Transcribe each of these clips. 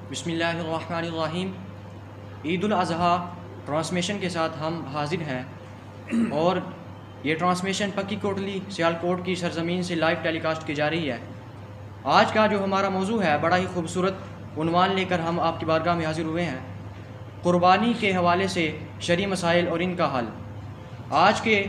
بسم اللہ الرحمن الرحیم۔ عید الاضحیٰ ٹرانسمیشن کے ساتھ ہم حاضر ہیں اور یہ ٹرانسمیشن پکی کوٹلی سیالکوٹ کی سرزمین سے لائیو ٹیلی کاسٹ کی جا رہی ہے۔ آج کا جو ہمارا موضوع ہے بڑا ہی خوبصورت عنوان لے کر ہم آپ کی بارگاہ میں حاضر ہوئے ہیں، قربانی کے حوالے سے شرعی مسائل اور ان کا حل۔ آج کے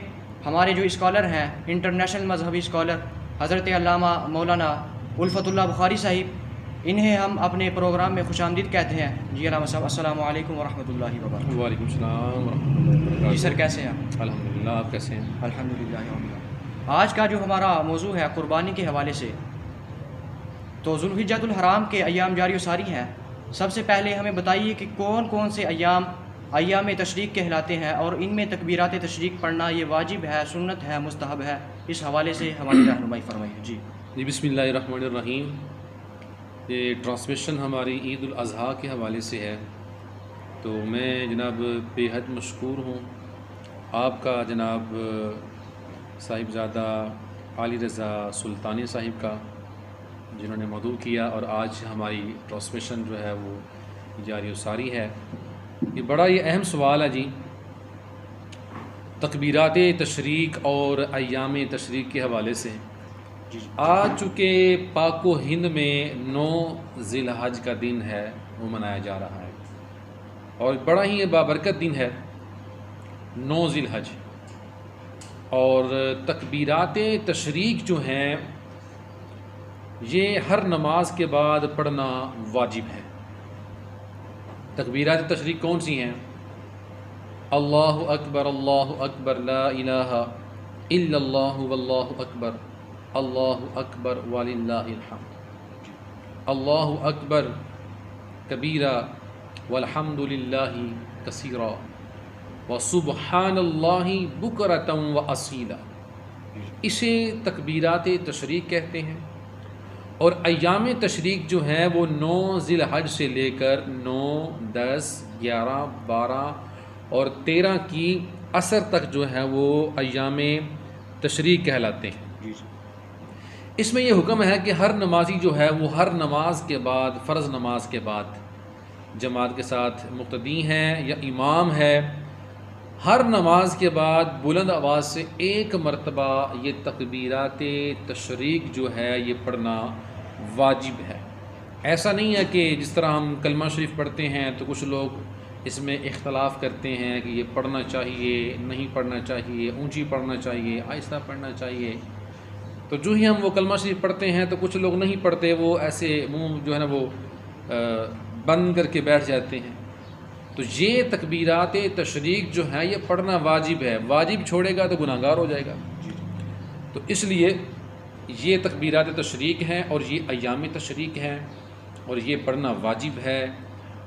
ہمارے جو اسکالر ہیں، انٹرنیشنل مذہبی اسکالر حضرت علامہ مولانا الفت اللہ بخاری صاحب، انہیں ہم اپنے پروگرام میں خوش آمدید کہتے ہیں۔ جی علامہ صاحب، السلام علیکم ورحمۃ اللہ وبرکاتہ۔ وعلیکم السلام ورحمۃ اللہ وبرکاتہ۔ جی سر، کیسے ہیں آپ؟ الحمدللہ، آپ کیسے ہیں؟ الحمدللہ رب العالمین۔ آج کا جو ہمارا موضوع ہے قربانی کے حوالے سے، تو ذوالحجۃ الحرام کے ایام جاری و ساری ہیں۔ سب سے پہلے ہمیں بتائیے کہ کون کون سے ایام تشریق کہلاتے ہیں اور ان میں تکبیرات تشریق پڑھنا یہ واجب ہے، سنت ہے، مستحب ہے؟ اس حوالے سے ہماری رہنمائی فرمائیے۔ جی بسم اللہ الرحمن الرحیم۔ یہ ٹرانسمیشن ہماری عید الاضحیٰ کے حوالے سے ہے، تو میں جناب بے حد مشکور ہوں آپ کا، جناب صاحبزادہ علی رضا سلطانی صاحب کا، جنہوں نے مدعو کیا اور آج ہماری ٹرانسمیشن جو ہے وہ جاری و ساری ہے۔ یہ بڑا اہم سوال ہے جی، تکبیرات تشریق اور ایام تشریق کے حوالے سے۔ آج چونکہ پاک و ہند میں 9 ذی الحج کا دن ہے، وہ منایا جا رہا ہے اور بڑا ہی بابرکت دن ہے 9 ذی الحج۔ اور تکبیرات تشریق جو ہیں یہ ہر نماز کے بعد پڑھنا واجب ہے۔ تکبیرات تشریق کون سی ہیں؟ اللہ اکبر لا الہ الا اللہ واللہ اکبر، اللہ اکبر وللہ الحمد، اللہ اکبر کبیرہ والحمد للہ کثیرا وسبحان اللہ بکرۃ واصیلا۔ اسے تکبیرات تشریق کہتے ہیں۔ اور ایام تشریق جو ہیں وہ 9 ذی الحج سے لے کر 9، 10، 11، 12 اور 13 کی عصر تک جو ہے وہ ایام تشریق کہلاتے ہیں۔ اس میں یہ حکم ہے کہ ہر نمازی جو ہے وہ ہر نماز کے بعد، فرض نماز کے بعد جماعت کے ساتھ مقتدی ہیں یا امام ہے، ہر نماز کے بعد بلند آواز سے ایک مرتبہ یہ تکبیرات تشریق جو ہے یہ پڑھنا واجب ہے۔ ایسا نہیں ہے کہ جس طرح ہم کلمہ شریف پڑھتے ہیں تو کچھ لوگ اس میں اختلاف کرتے ہیں کہ یہ پڑھنا چاہیے، نہیں پڑھنا چاہیے، اونچی پڑھنا چاہیے، آہستہ پڑھنا چاہیے۔ تو جو ہی ہم وہ کلمہ شریف پڑھتے ہیں تو کچھ لوگ نہیں پڑھتے، وہ ایسے منہ جو ہے نا وہ بند کر کے بیٹھ جاتے ہیں۔ تو یہ تکبیرات تشریق جو ہیں یہ پڑھنا واجب ہے، واجب چھوڑے گا تو گناہ گار ہو جائے گا۔ تو اس لیے یہ تکبیرات تشریق ہیں اور یہ ایام تشریق ہیں اور یہ پڑھنا واجب ہے۔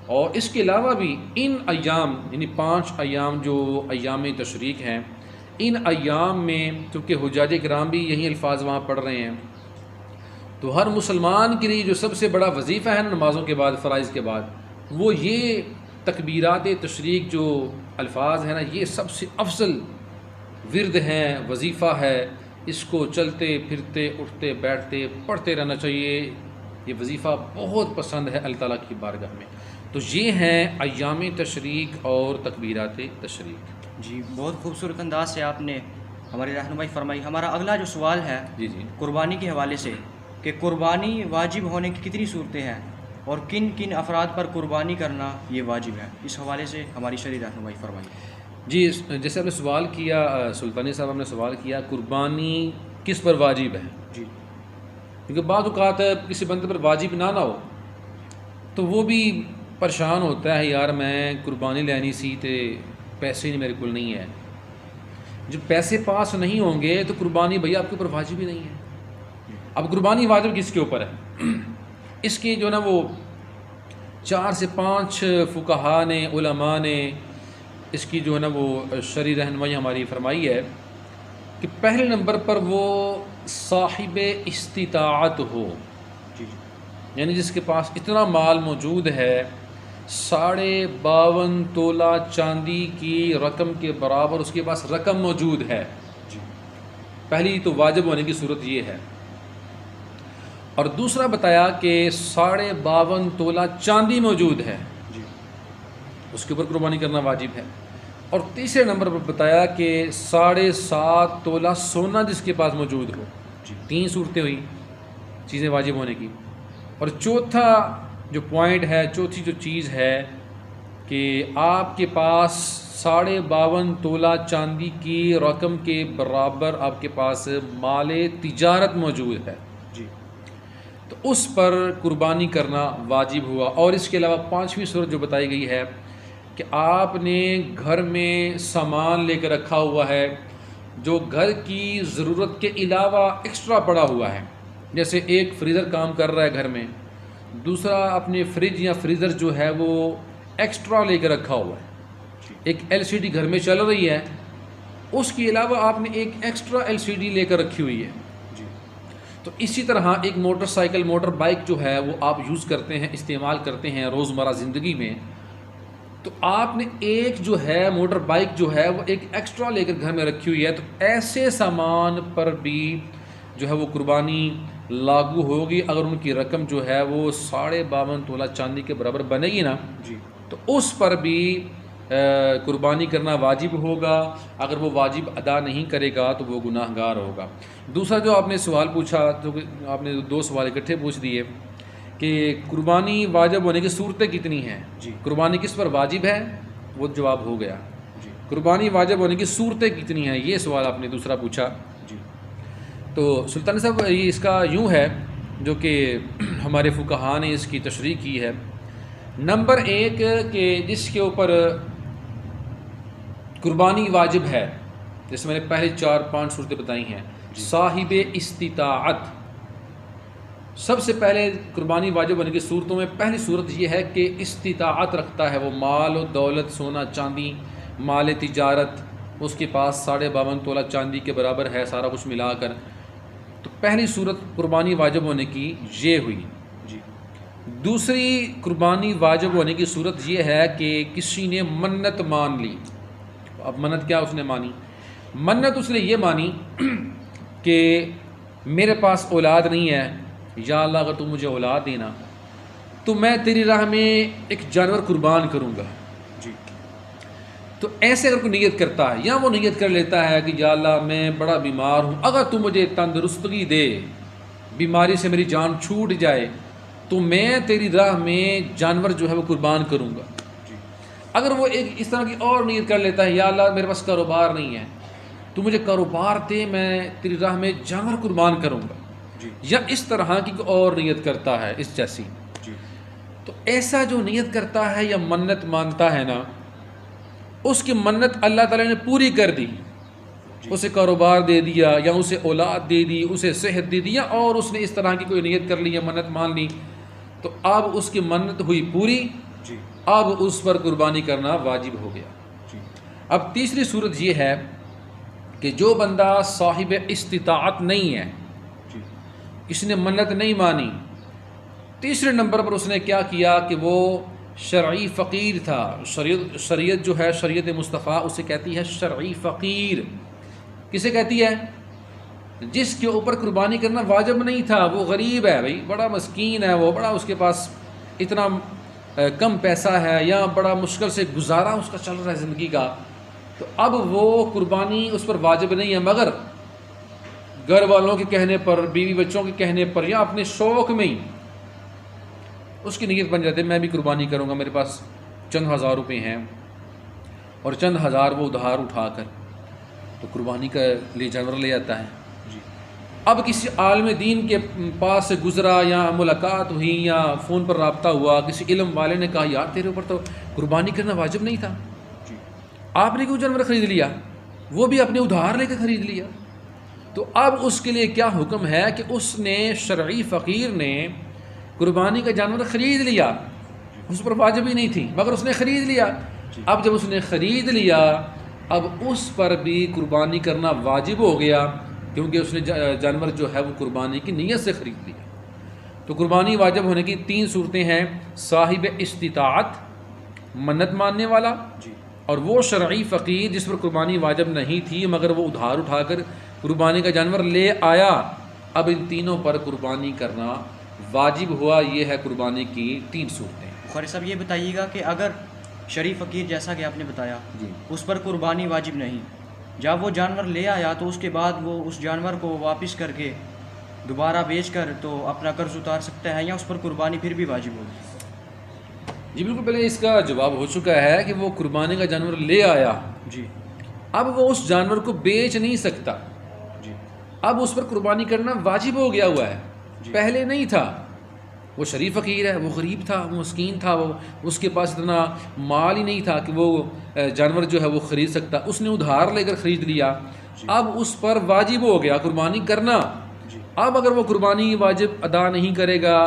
اور اس کے علاوہ بھی ان ایام، یعنی 5 ایام جو ایام تشریق ہیں، ان ایام میں چونکہ حجاج کرام بھی یہی الفاظ وہاں پڑھ رہے ہیں، تو ہر مسلمان کے لیے جو سب سے بڑا وظیفہ ہے نمازوں کے بعد، فرائض کے بعد، وہ یہ تکبیرات تشریق جو الفاظ ہیں نا، یہ سب سے افضل ورد ہیں، وظیفہ ہے۔ اس کو چلتے پھرتے اٹھتے بیٹھتے پڑھتے رہنا چاہیے۔ یہ وظیفہ بہت پسند ہے اللہ تعالیٰ کی بارگاہ میں۔ تو یہ ہیں ایام تشریق اور تکبیرات تشریق۔ جی، بہت خوبصورت انداز سے آپ نے ہماری رہنمائی فرمائی۔ ہمارا اگلا جو سوال ہے جی قربانی کے حوالے سے، کہ قربانی واجب ہونے کی کتنی صورتیں ہیں اور کن کن افراد پر قربانی کرنا یہ واجب ہے؟ اس حوالے سے ہماری شرعی رہنمائی فرمائیے۔ جی، جیسے آپ نے سوال کیا سلطانی صاحب، ہم نے سوال کیا قربانی کس پر واجب ہے؟ جی، کیونکہ بعض اوقات کسی بندے پر واجب نہ ہو تو وہ بھی پریشان ہوتا ہے، یار میں قربانی لینی سی تے پیسے میرے کول نہیں ہے۔ جب پیسے پاس نہیں ہوں گے تو قربانی بھیا آپ کے اوپر واجب ہی نہیں ہے۔ اب قربانی واجب کس کے اوپر ہے؟ اس کی جو نا وہ 4 سے 5 فقہا نے، علماء نے اس کی جو ہے نا وہ شرعی رہنمائی ہماری فرمائی ہے کہ پہلے نمبر پر وہ صاحب استطاعت ہو، یعنی جس کے پاس اتنا مال موجود ہے، 52.5 تولہ چاندی کی رقم کے برابر اس کے پاس رقم موجود ہے۔ پہلی تو واجب ہونے کی صورت یہ ہے۔ اور دوسرا بتایا کہ 52.5 تولہ چاندی موجود ہے، جی اس کے اوپر قربانی کرنا واجب ہے۔ اور تیسرے نمبر پر بتایا کہ 7.5 تولہ سونا جس کے پاس موجود ہو۔ جی 3 صورتیں ہوئی چیزیں واجب ہونے کی۔ اور چوتھا جو پوائنٹ ہے، چوتھی جو چیز ہے کہ آپ کے پاس 52.5 تولہ چاندی کی رقم کے برابر آپ کے پاس مال تجارت موجود ہے، جی تو اس پر قربانی کرنا واجب ہوا۔ اور اس کے علاوہ 5ویں صورت جو بتائی گئی ہے کہ آپ نے گھر میں سامان لے کے رکھا ہوا ہے جو گھر کی ضرورت کے علاوہ ایکسٹرا پڑا ہوا ہے، جیسے ایک فریزر کام کر رہا ہے گھر میں، دوسرا اپنے فریج یا فریزر جو ہے وہ ایکسٹرا لے کے رکھا ہوا ہے، ایک LCD گھر میں چل رہی ہے، اس کے علاوہ آپ نے ایک ایکسٹرا LCD لے کر رکھی ہوئی ہے۔ جی تو اسی طرح ایک موٹر سائیکل، موٹر بائک جو ہے وہ آپ یوز کرتے ہیں، استعمال کرتے ہیں روزمرہ زندگی میں، تو آپ نے ایک جو ہے موٹر بائک جو ہے وہ ایک ایکسٹرا لے کر گھر میں رکھی ہوئی ہے، تو ایسے سامان پر بھی جو ہے وہ قربانی لاگو ہوگی اگر ان کی رقم جو ہے وہ 52.5 تولہ چاندی کے برابر بنے گی نا، جی تو اس پر بھی قربانی کرنا واجب ہوگا۔ اگر وہ واجب ادا نہیں کرے گا تو وہ گناہ گار ہوگا۔ دوسرا جو آپ نے سوال پوچھا، جو کہ آپ نے 2 سوال اکٹھے پوچھ دیے کہ قربانی واجب ہونے کی صورتیں کتنی ہیں، جی قربانی کس پر واجب ہے، وہ جواب ہو گیا۔ جی قربانی واجب ہونے کی صورتیں کتنی ہیں، یہ سوال آپ نے دوسرا پوچھا۔ جی تو سلطان صاحب یہ اس کا یوں ہے جو کہ ہمارے فقہاء نے اس کی تشریح کی ہے۔ نمبر 1 کہ جس کے اوپر قربانی واجب ہے، جیسے میں نے پہلے 4-5 صورتیں بتائی ہیں، صاحب استطاعت، سب سے پہلے قربانی واجب ہونے کی صورتوں میں پہلی صورت یہ ہے کہ استطاعت رکھتا ہے، وہ مال و دولت، سونا چاندی، مال تجارت، اس کے پاس 52.5 تولہ چاندی کے برابر ہے، سارا کچھ ملا کر، تو پہلی صورت قربانی واجب ہونے کی یہ ہوئی۔ جی دوسری قربانی واجب ہونے کی صورت یہ ہے کہ کسی نے منت مان لی۔ اب منت کیا اس نے مانی؟ منت اس نے یہ مانی کہ میرے پاس اولاد نہیں ہے، یا اللہ اگر تو مجھے اولاد دینا تو میں تیری راہ میں ایک جانور قربان کروں گا۔ جی تو ایسے اگر کوئی نیت کرتا ہے، یا وہ نیت کر لیتا ہے کہ یا اللہ میں بڑا بیمار ہوں، اگر تو مجھے تندرستگی دے، بیماری سے میری جان چھوٹ جائے تو میں تیری راہ میں جانور جو ہے وہ قربان کروں گا۔ جی اگر وہ ایک اس طرح کی اور نیت کر لیتا ہے، یا اللہ میرے پاس کاروبار نہیں ہے، تو مجھے کاروبار دے، میں تیری راہ میں جانور قربان کروں گا، جی یا اس طرح کی کوئی اور نیت کرتا ہے اس جیسی، جی تو ایسا جو نیت کرتا ہے یا منت مانتا ہے نا، اس کی منت اللہ تعالیٰ نے پوری کر دی، اسے کاروبار دے دیا، یا اسے اولاد دے دی، اسے صحت دے دی، یا اور اس نے اس طرح کی کوئی نیت کر لی یا منت مان لی، تو اب اس کی منت ہوئی پوری، جی اب اس پر قربانی کرنا واجب ہو گیا۔ جی اب تیسری صورت یہ ہے کہ جو بندہ صاحب استطاعت نہیں ہے، جی اس نے منت نہیں مانی، تیسرے نمبر پر اس نے کیا کیا کہ وہ شرعی فقیر تھا۔ شریعت جو ہے، شریعت مصطفیٰ اسے کہتی ہے شرعی فقیر۔ کسے کہتی ہے؟ جس کے اوپر قربانی کرنا واجب نہیں تھا، وہ غریب ہے، بھائی بڑا مسکین ہے، وہ بڑا، اس کے پاس اتنا کم پیسہ ہے، یا بڑا مشکل سے گزارا اس کا چل رہا ہے زندگی کا، تو اب وہ قربانی اس پر واجب نہیں ہے، مگر گھر والوں کے کہنے پر، بیوی بچوں کے کہنے پر، یا اپنے شوق میں ہی اس کی نیت بن جاتی ہے میں بھی قربانی کروں گا، میرے پاس چند ہزار روپے ہیں، اور چند ہزار وہ ادھار اٹھا کر تو قربانی کا لیے جانور لے آتا ہے۔ جی اب کسی عالم دین کے پاس سے گزرا، یا ملاقات ہوئی، یا فون پر رابطہ ہوا، کسی علم والے نے کہا یار تیرے اوپر تو قربانی کرنا واجب نہیں تھا، جی آپ نے کیوں جانور خرید لیا؟ وہ بھی اپنے ادھار لے کے خرید لیا۔ تو اب اس کے لیے کیا حکم ہے کہ اس نے، شرعی فقیر نے قربانی کا جانور خرید لیا، اس پر واجب ہی نہیں تھی، مگر اس نے خرید لیا۔ اب جب اس نے خرید لیا، اب اس پر بھی قربانی کرنا واجب ہو گیا، کیونکہ اس نے جانور جو ہے وہ قربانی کی نیت سے خرید لیا۔ تو قربانی واجب ہونے کی 3 صورتیں ہیں: صاحب استطاعت، منت ماننے والا، جی اور وہ شرعی فقیر جس پر قربانی واجب نہیں تھی مگر وہ ادھار اٹھا کر قربانی کا جانور لے آیا، اب ان تینوں پر قربانی کرنا واجب ہوا. یہ ہے قربانی کی 3 صورتیں. بخاری صاحب یہ بتائیے گا کہ اگر شریف فقیر جیسا کہ آپ نے بتایا جی اس پر قربانی واجب نہیں، جب وہ جانور لے آیا تو اس کے بعد وہ اس جانور کو واپس کر کے دوبارہ بیچ کر تو اپنا قرض اتار سکتا ہے، یا اس پر قربانی پھر بھی واجب ہوگی؟ جی بالکل، پہلے اس کا جواب ہو چکا ہے کہ وہ قربانی کا جانور لے آیا، جی اب وہ اس جانور کو بیچ نہیں سکتا، جی اب اس پر قربانی کرنا واجب ہو گیا ہوا ہے. جی. پہلے نہیں تھا. وہ شریف فقیر ہے، وہ غریب تھا، وہ مسکین تھا، وہ اس کے پاس اتنا مال ہی نہیں تھا کہ وہ جانور جو ہے وہ خرید سکتا. اس نے ادھار لے کر خرید لیا. اب اس پر واجب ہو گیا قربانی کرنا. اب اگر وہ قربانی واجب ادا نہیں کرے گا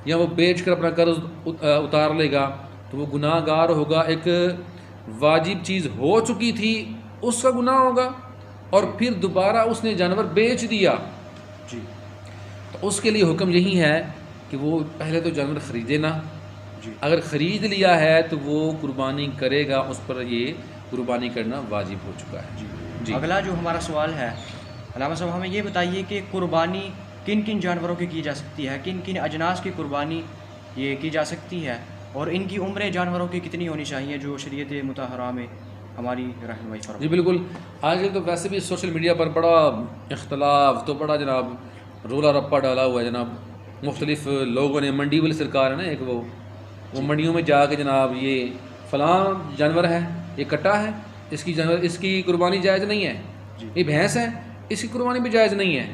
یا وہ بیچ کر اپنا قرض اتار لے گا تو وہ گناہ گار ہوگا. ایک واجب چیز ہو چکی تھی اس کا گناہ ہوگا، اور پھر دوبارہ اس نے جانور بیچ دیا جی تو اس کے لیے حکم یہی ہے کہ وہ پہلے تو جانور خریدے نا. جی. اگر خرید لیا ہے تو وہ قربانی کرے گا، اس پر یہ قربانی کرنا واجب ہو چکا ہے. جی. اگلا جو ہمارا سوال ہے علامہ صاحب، ہمیں یہ بتائیے کہ قربانی کن کن جانوروں کی جا سکتی ہے، کن کن اجناس کی قربانی یہ کی جا سکتی ہے، اور ان کی عمریں جانوروں کی کتنی ہونی چاہیے جو شریعت مطہرہ میں ہماری رہنمائی فرمائے؟ جی بالکل. آج کل تو ویسے بھی سوشل میڈیا پر بڑا اختلاف، تو بڑا جناب رولا رپا ڈالا ہوا ہے جناب. مختلف لوگوں نے، منڈی والی سرکار ہے نا ایک، وہ منڈیوں میں جا کے جناب یہ فلاں جانور ہے، یہ کٹا ہے، اس کی قربانی جائز نہیں ہے. یہ بھینس ہے، اس کی قربانی بھی جائز نہیں ہے.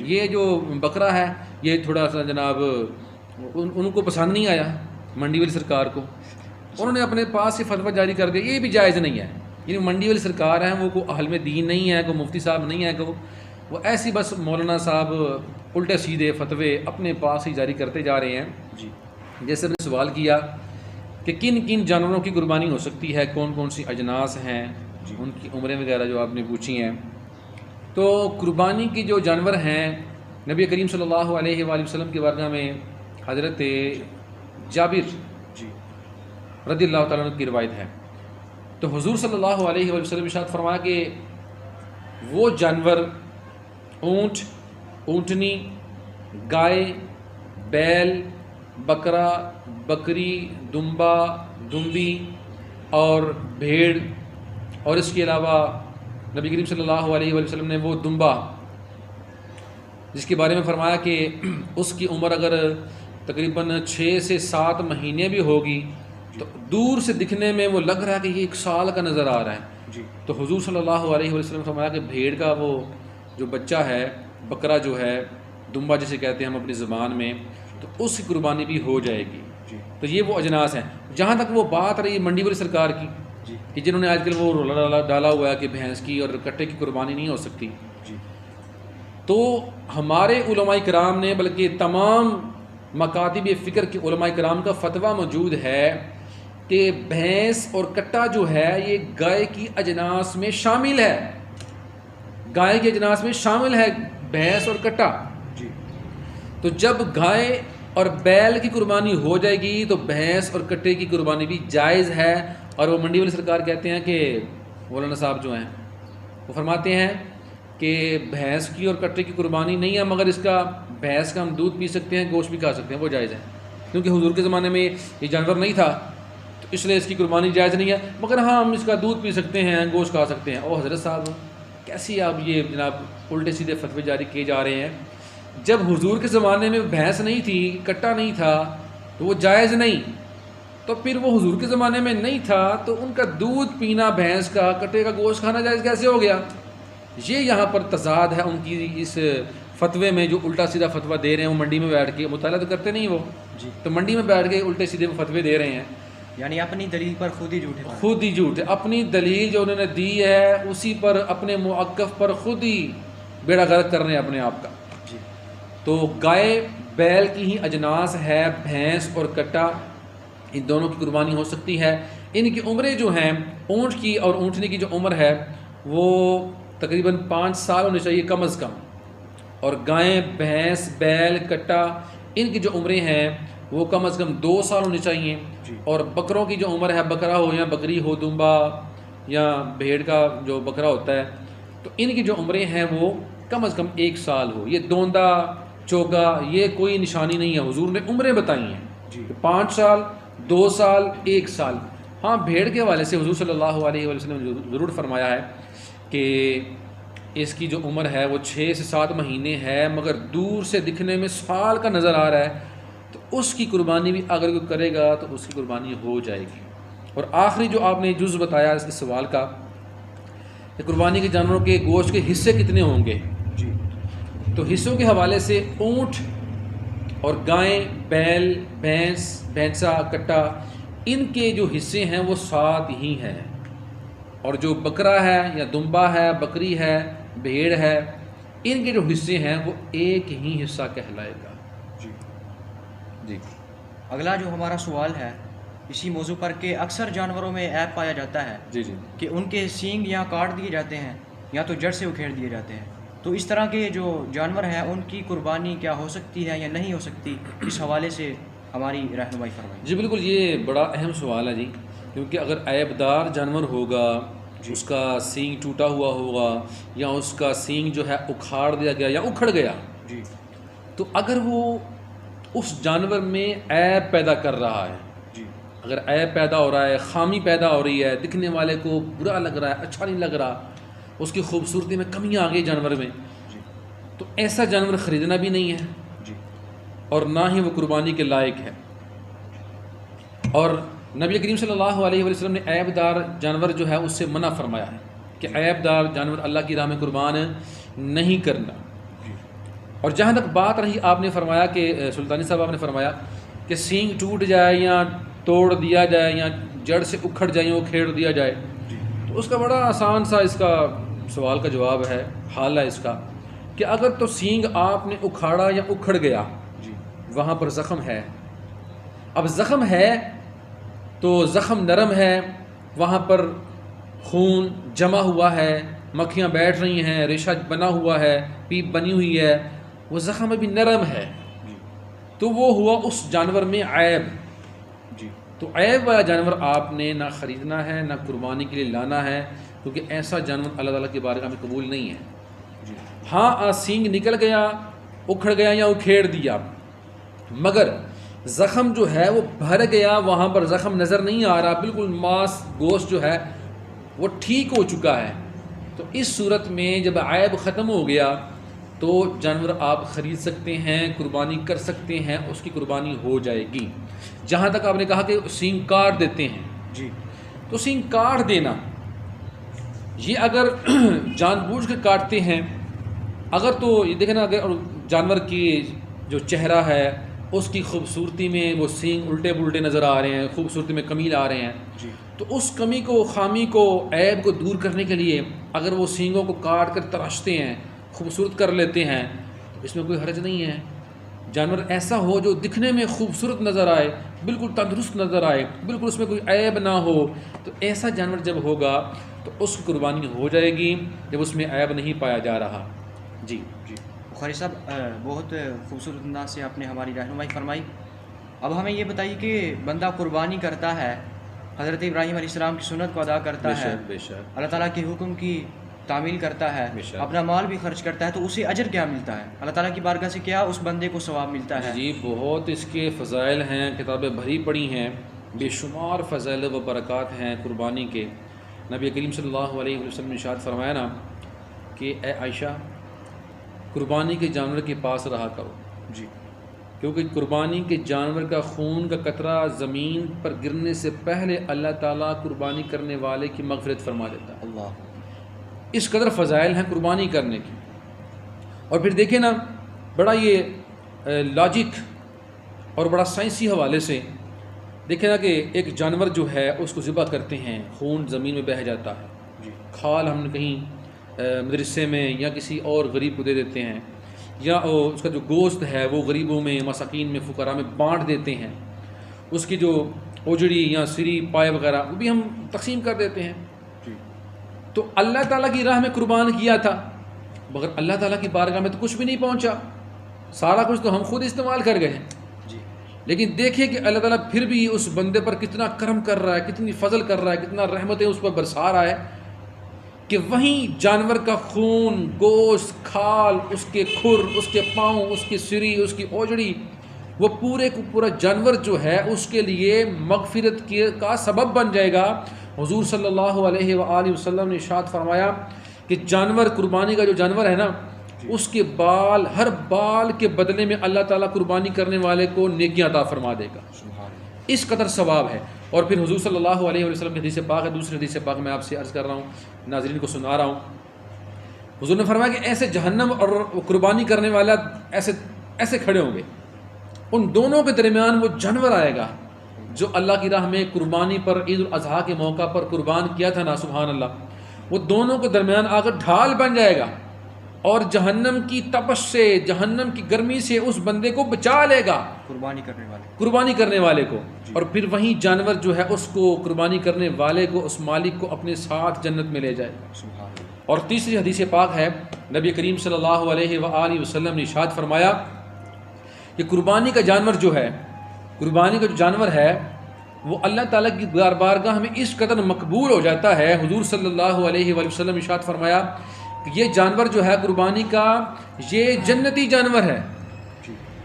یہ جو بکرا ہے یہ تھوڑا سا جناب ان کو پسند نہیں آیا منڈی والی سرکار کو، انہوں نے اپنے پاس سے فتویٰ جاری کر دیا یہ بھی جائز نہیں ہے. یعنی منڈی والی سرکار ہیں، وہ کوئی اہل دین نہیں ہے، کوئی مفتی صاحب نہیں ہے، وہ ایسی بس مولانا صاحب الٹے سیدھے فتوے اپنے پاس ہی جاری کرتے جا رہے ہیں. جی. جیسے ہم نے سوال کیا کہ کن کن جانوروں کی قربانی ہو سکتی ہے، کون کون سی اجناس ہیں، ان کی عمریں وغیرہ جو آپ نے پوچھی ہیں. تو قربانی کی جو جانور ہیں، نبی کریم صلی اللہ علیہ وآلہ وسلم کی بارگاہ میں حضرت جابر رضی اللہ تعالیٰ عنہ کی روایت ہے. تو حضور صلی اللہ علیہ وآلہ وسلم ارشاد فرمایا کہ وہ جانور، اونٹ، اونٹنی، گائے، بیل، بکرا، بکری، دمبا، دمبی اور بھیڑ، اور اس کے علاوہ نبی کریم صلی اللہ علیہ وآلہ وسلم نے وہ دمبا جس کے بارے میں فرمایا کہ اس کی عمر اگر تقریباً 6 سے 7 مہینے بھی ہوگی تو دور سے دکھنے میں وہ لگ رہا ہے کہ یہ 1 سال کا نظر آ رہا ہے. تو حضور صلی اللہ علیہ وسلم نے فرمایا کہ بھیڑ کا وہ جو بچہ ہے، بکرا جو ہے، دمبا جسے کہتے ہیں ہم اپنی زبان میں، تو اس کی قربانی بھی ہو جائے گی. تو یہ وہ اجناس ہیں. جہاں تک وہ بات رہی منڈی والی سرکار کی کہ جنہوں نے آج کل وہ رولا ڈالا ہوا ہے کہ بھینس کی اور کٹے کی قربانی نہیں ہو سکتی، تو ہمارے علماء کرام نے، بلکہ تمام مکاتب فکر کے علماء کرام کا فتویٰ موجود ہے کہ بھینس اور کٹا جو ہے یہ گائے کی اجناس میں شامل ہے. گائے کے اجناس میں شامل ہے بھینس اور کٹا. تو جب گائے اور بیل کی قربانی ہو جائے گی تو بھینس اور کٹے کی قربانی بھی جائز ہے. اور وہ منڈی والی سرکار کہتے ہیں کہ مولانا صاحب جو ہیں وہ فرماتے ہیں کہ بھینس کی اور کٹے کی قربانی نہیں ہے، مگر اس کا بھینس کا ہم دودھ پی سکتے ہیں، گوشت بھی کھا سکتے ہیں، وہ جائز ہے. کیونکہ حضور کے زمانے میں یہ جانور نہیں تھا تو اس لیے اس کی قربانی جائز نہیں ہے، مگر ہاں ہم اس کا دودھ پی سکتے ہیں، گوشت کھا سکتے ہیں. او حضرت صاحب کیسی آپ یہ جناب الٹے سیدھے فتوے جاری کیے جا رہے ہیں. جب حضور کے زمانے میں بھینس نہیں تھی، کٹا نہیں تھا تو وہ جائز نہیں، تو پھر وہ حضور کے زمانے میں نہیں تھا تو ان کا دودھ پینا، بھینس کا، کٹے کا گوشت کھانا جائز کیسے ہو گیا؟ یہ یہاں پر تضاد ہے ان کی اس فتوے میں، جو الٹا سیدھا فتویٰ دے رہے ہیں. وہ منڈی میں بیٹھ کے مطالعہ تو کرتے نہیں وہ، تو منڈی میں بیٹھ کے الٹے سیدھے فتوے دے رہے ہیں. یعنی اپنی دلیل پر خود ہی جھوٹ ہے. اپنی دلیل جو انہوں نے دی ہے اسی پر، اپنے موقف پر خود ہی بیڑا غرق کر رہے ہیں اپنے آپ کا. تو گائے بیل کی ہی اجناس ہے، بھینس اور کٹا، ان دونوں کی قربانی ہو سکتی ہے. ان کی عمریں جو ہیں، اونٹ کی اور اونٹنی کی جو عمر ہے وہ تقریباً 5 سال ہونی چاہیے کم از کم، اور گائیں، بھینس، بیل، کٹا ان کی جو عمریں ہیں وہ کم از کم 2 سال ہونی چاہیے. اور بکروں کی جو عمر ہے، بکرا ہو یا بکری ہو، دمبا یا بھیڑ کا جو بکرا ہوتا ہے، تو ان کی جو عمریں ہیں وہ کم از کم 1 سال ہو. یہ دوندا چوگا یہ کوئی نشانی نہیں ہے. حضور نے عمریں بتائی ہیں جی 5 سال 2 سال 1 سال. ہاں بھیڑ کے حوالے سے حضور صلی اللہ علیہ وسلم نے ضرور فرمایا ہے کہ اس کی جو عمر ہے وہ 6 سے 7 مہینے ہے، مگر دور سے دکھنے میں سال کا نظر آ رہا ہے، تو اس کی قربانی بھی اگر کوئی کرے گا تو اس کی قربانی ہو جائے گی. اور آخری جو آپ نے جز بتایا اس سوال کا کہ قربانی کے جانوروں کے گوشت کے حصے کتنے ہوں گے، جی تو حصوں کے حوالے سے اونٹ اور گائیں، بیل، بھینس، بھینسا، کٹا، ان کے جو حصے ہیں وہ 7 ہی ہیں. اور جو بکرا ہے یا دمبا ہے، بکری ہے، بھیڑ ہے، ان کے جو حصے ہیں وہ 1 ہی حصہ کہلائے گا. جی جی اگلا جو ہمارا سوال ہے اسی موضوع پر کہ اکثر جانوروں میں عیب پایا جاتا ہے جی جی کہ ان کے سینگ یا کاٹ دیے جاتے ہیں یا تو جڑ سے اکھیڑ دیے جاتے ہیں، تو اس طرح کے جو جانور ہیں ان کی قربانی کیا ہو سکتی ہے یا نہیں ہو سکتی، اس حوالے سے ہماری رہنمائی فرمائیں. جی بالکل، یہ بڑا اہم سوال ہے جی، کیونکہ اگر عیب دار جانور ہوگا، اس کا سینگ ٹوٹا ہوا ہوگا یا اس کا سینگ جو ہے اکھاڑ دیا گیا یا اکھڑ گیا، جی تو اگر وہ اس جانور میں عیب پیدا کر رہا ہے، جی اگر عیب پیدا ہو رہا ہے، خامی پیدا ہو رہی ہے، دکھنے والے کو برا لگ رہا ہے، اچھا نہیں لگ رہا، اس کی خوبصورتی میں کمیاں آ گئی جانور میں، جی تو ایسا جانور خریدنا بھی نہیں ہے جی اور نہ ہی وہ قربانی کے لائق ہے. اور نبی کریم صلی اللہ علیہ وسلم نے عیب دار جانور جو ہے اس سے منع فرمایا ہے کہ عیب دار جانور اللہ کی راہ میں قربان نہیں کرنا. اور جہاں تک بات رہی، آپ نے فرمایا کہ سلطانی صاحب آپ نے فرمایا کہ سینگ ٹوٹ جائے یا توڑ دیا جائے یا جڑ سے اکھڑ جائے یا اکھیڑ دیا جائے، تو اس کا بڑا آسان سا اس کا سوال کا جواب ہے، حال ہے اس کا کہ اگر تو سینگ آپ نے اکھاڑا یا اکھڑ گیا، جی وہاں پر زخم ہے. اب زخم ہے تو زخم نرم ہے، وہاں پر خون جمع ہوا ہے، مکھیاں بیٹھ رہی ہیں، ریشہ بنا ہوا ہے، پیپ بنی ہوئی ہے، وہ زخم ابھی نرم ہے، تو وہ ہوا اس جانور میں عیب. جی تو عیب والا جانور آپ نے نہ خریدنا ہے نہ قربانی کے لیے لانا ہے، کیونکہ ایسا جانور اللہ تعالیٰ کی بارگاہ میں قبول نہیں ہے. جی ہاں سینگ نکل گیا، اکھڑ گیا یا اکھیڑ دیا، مگر زخم جو ہے وہ بھر گیا، وہاں پر زخم نظر نہیں آ رہا، بالکل ماس گوشت جو ہے وہ ٹھیک ہو چکا ہے، تو اس صورت میں جب عیب ختم ہو گیا تو جانور آپ خرید سکتے ہیں، قربانی کر سکتے ہیں، اس کی قربانی ہو جائے گی. جہاں تک آپ نے کہا کہ سینگ کاٹ دیتے ہیں، جی تو سینگ کاٹ دینا یہ اگر جان بوجھ کے کاٹتے ہیں، اگر تو یہ دیکھیں نا، اگر جانور کی جو چہرہ ہے اس کی خوبصورتی میں وہ سینگ الٹے پلٹے نظر آ رہے ہیں، خوبصورتی میں کمی لا رہے ہیں، جی تو اس کمی کو، خامی کو، عیب کو دور کرنے کے لیے اگر وہ سینگوں کو کاٹ کر تراشتے ہیں، خوبصورت کر لیتے ہیں، تو اس میں کوئی حرج نہیں ہے. جانور ایسا ہو جو دکھنے میں خوبصورت نظر آئے، بالکل تندرست نظر آئے، بالکل اس میں کوئی عیب نہ ہو، تو ایسا جانور جب ہوگا تو اس کی قربانی ہو جائے گی جب اس میں عیب نہیں پایا جا رہا. جی جی بخاری صاحب بہت خوبصورت انداز سے آپ نے ہماری رہنمائی فرمائی. اب ہمیں یہ بتائیے کہ بندہ قربانی کرتا ہے، حضرت ابراہیم علیہ السلام کی سنت کو ادا کرتا ہے، بے شک اللہ تعالیٰ کے حکم کی تعمیل کرتا ہے، بے شک. اپنا مال بھی خرچ کرتا ہے، تو اسے اجر کیا ملتا ہے؟ اللہ تعالیٰ کی بارگاہ سے کیا اس بندے کو ثواب ملتا ہے؟ جی بہت اس کے فضائل ہیں، کتابیں بھری پڑی ہیں، بے شمار فضائل و برکات ہیں قربانی کے. نبی کریم صلی اللہ علیہ وسلم نے ارشاد فرمایا نا کہ اے عائشہ، قربانی کے جانور کے پاس رہا کرو، جی کیونکہ قربانی کے جانور کا خون کا قطرہ زمین پر گرنے سے پہلے اللہ تعالیٰ قربانی کرنے والے کی مغفرت فرما دیتا ہے. اللہ اس قدر فضائل ہیں قربانی کرنے کی. اور پھر دیکھیں نا، بڑا یہ لاجک اور بڑا سائنسی حوالے سے دیکھیں نا کہ ایک جانور جو ہے اس کو ذبح کرتے ہیں، خون زمین میں بہہ جاتا ہے، جی کھال ہم کہیں مدرسے میں یا کسی اور غریب کو دے دیتے ہیں، یا اس کا جو گوشت ہے وہ غریبوں میں، مساکین میں، فقراء میں بانٹ دیتے ہیں، اس کی جو اوجڑی یا سری پائے وغیرہ وہ بھی ہم تقسیم کر دیتے ہیں. جی تو اللہ تعالیٰ کی راہ میں قربان کیا تھا، مگر اللہ تعالیٰ کی بارگاہ میں تو کچھ بھی نہیں پہنچا، سارا کچھ تو ہم خود استعمال کر گئے ہیں. جی لیکن دیکھیں کہ اللہ تعالیٰ پھر بھی اس بندے پر کتنا کرم کر رہا ہے، کتنی فضل کر رہا ہے، کتنا رحمتیں اس پر برسا رہا ہے. کہ وہیں جانور کا خون، گوشت، کھال، اس کے کھر، اس کے پاؤں، اس کی سری، اس کی اوجڑی، وہ پورے کو پورا جانور جو ہے اس کے لیے مغفرت کا سبب بن جائے گا۔ حضور صلی اللہ علیہ وآلہ وسلم نے ارشاد فرمایا کہ جانور، قربانی کا جو جانور ہے نا، اس کے بال، ہر بال کے بدلے میں اللہ تعالیٰ قربانی کرنے والے کو نیکیاں عطا فرما دے گا، اس قدر ثواب ہے۔ اور پھر حضور صلی اللہ علیہ وسلم کی حدیث پاک ہے، دوسری حدیث پاک میں آپ سے عرض کر رہا ہوں، ناظرین کو سنا رہا ہوں۔ حضور نے فرمایا کہ ایسے جہنم اور قربانی کرنے والا ایسے کھڑے ہوں گے، ان دونوں کے درمیان وہ جانور آئے گا جو اللہ کی راہ میں قربانی پر عید الاضحیٰ کے موقع پر قربان کیا تھا نا، سبحان اللہ، وہ دونوں کے درمیان آ کر ڈھال بن جائے گا اور جہنم کی تپش سے، جہنم کی گرمی سے اس بندے کو بچا لے گا، قربانی کرنے والے کو، اور پھر وہی جانور جو ہے اس کو، قربانی کرنے والے کو، اس مالک کو اپنے ساتھ جنت میں لے جائے گا۔ اور تیسری حدیث پاک ہے، نبی کریم صلی اللہ علیہ وآلہ وسلم نے ارشاد فرمایا کہ قربانی کا جانور جو ہے، قربانی کا جو جانور ہے وہ اللہ تعالیٰ کی بارگاہ میں اس قدر مقبول ہو جاتا ہے۔ حضور صلی اللہ علیہ وآلہ وسلم نے ارشاد فرمایا کہ یہ جانور جو ہے قربانی کا، یہ جنتی جانور ہے،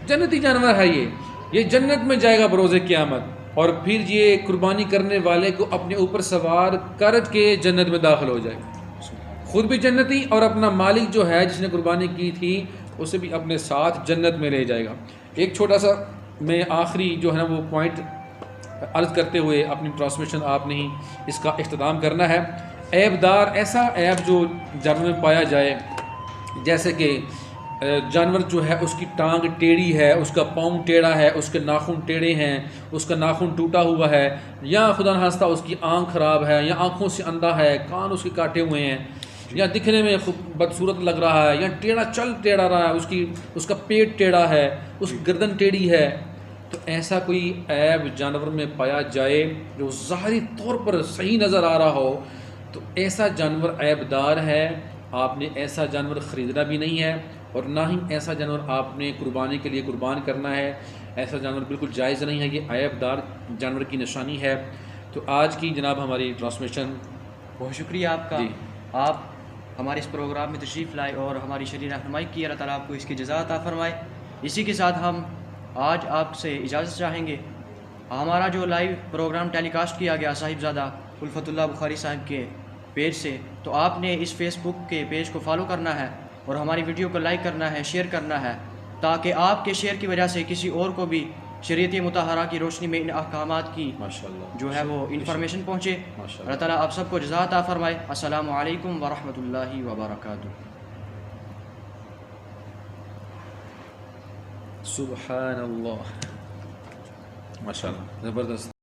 جنتی جانور ہے، یہ جنت میں جائے گا بروز قیامت، اور پھر یہ قربانی کرنے والے کو اپنے اوپر سوار کر کے جنت میں داخل ہو جائے گا، خود بھی جنتی اور اپنا مالک جو ہے جس نے قربانی کی تھی اسے بھی اپنے ساتھ جنت میں لے جائے گا۔ ایک چھوٹا سا میں آخری جو ہے نا وہ پوائنٹ عرض کرتے ہوئے اپنی ٹرانسمیشن آپ نے ہی اس کا اختتام کرنا ہے۔ عیب دار، ایسا عیب جو جانور میں پایا جائے، جیسے کہ جانور جو ہے اس کی ٹانگ ٹیڑھی ہے، اس کا پاؤں ٹیڑھا ہے، اس کے ناخن ٹیڑھے ہیں، اس کا ناخن ٹوٹا ہوا ہے، یا خدا نخواستہ اس کی آنکھ خراب ہے، یا آنکھوں سے اندھا ہے، کان اس کے کاٹے ہوئے ہیں، یا دکھنے میں بدصورت لگ رہا ہے، یا ٹیڑھا رہا ہے، اس کا پیٹ ٹیڑھا ہے، اس کی گردن ٹیڑھی ہے، تو ایسا کوئی عیب جانور میں پایا جائے جو ظاہری طور پر صحیح نظر آ رہا ہو، تو ایسا جانور عیب دار ہے، آپ نے ایسا جانور خریدنا بھی نہیں ہے، اور نہ ہی ایسا جانور آپ نے قربانی کے لیے قربان کرنا ہے۔ ایسا جانور بالکل جائز نہیں ہے، یہ عیب دار جانور کی نشانی ہے۔ تو آج کی جناب ہماری ٹرانسمیشن، بہت شکریہ آپ کا، جی، آپ ہمارے اس پروگرام میں تشریف لائے اور ہماری شرعی رہنمائی کی، اللہ تعالیٰ آپ کو اس کی جزا عطا فرمائے۔ اسی کے ساتھ ہم آج آپ سے اجازت چاہیں گے۔ ہمارا جو لائیو پروگرام ٹیلی کاسٹ کیا گیا صاحبزادہ الفت اللہ بخاری صاحب کے پیج سے، تو آپ نے اس فیس بک کے پیج کو فالو کرنا ہے اور ہماری ویڈیو کو لائک کرنا ہے، شیئر کرنا ہے، تاکہ آپ کے شیئر کی وجہ سے کسی اور کو بھی شریعت مطہرہ کی روشنی میں ان احکامات کی جو ہے وہ انفارمیشن پہنچے۔ اللہ تعالیٰ آپ سب کو جزا عطا فرمائے۔ السلام علیکم ورحمۃ اللہ وبرکاتہ۔ سبحان اللہ، ماشاء اللہ، زبردست۔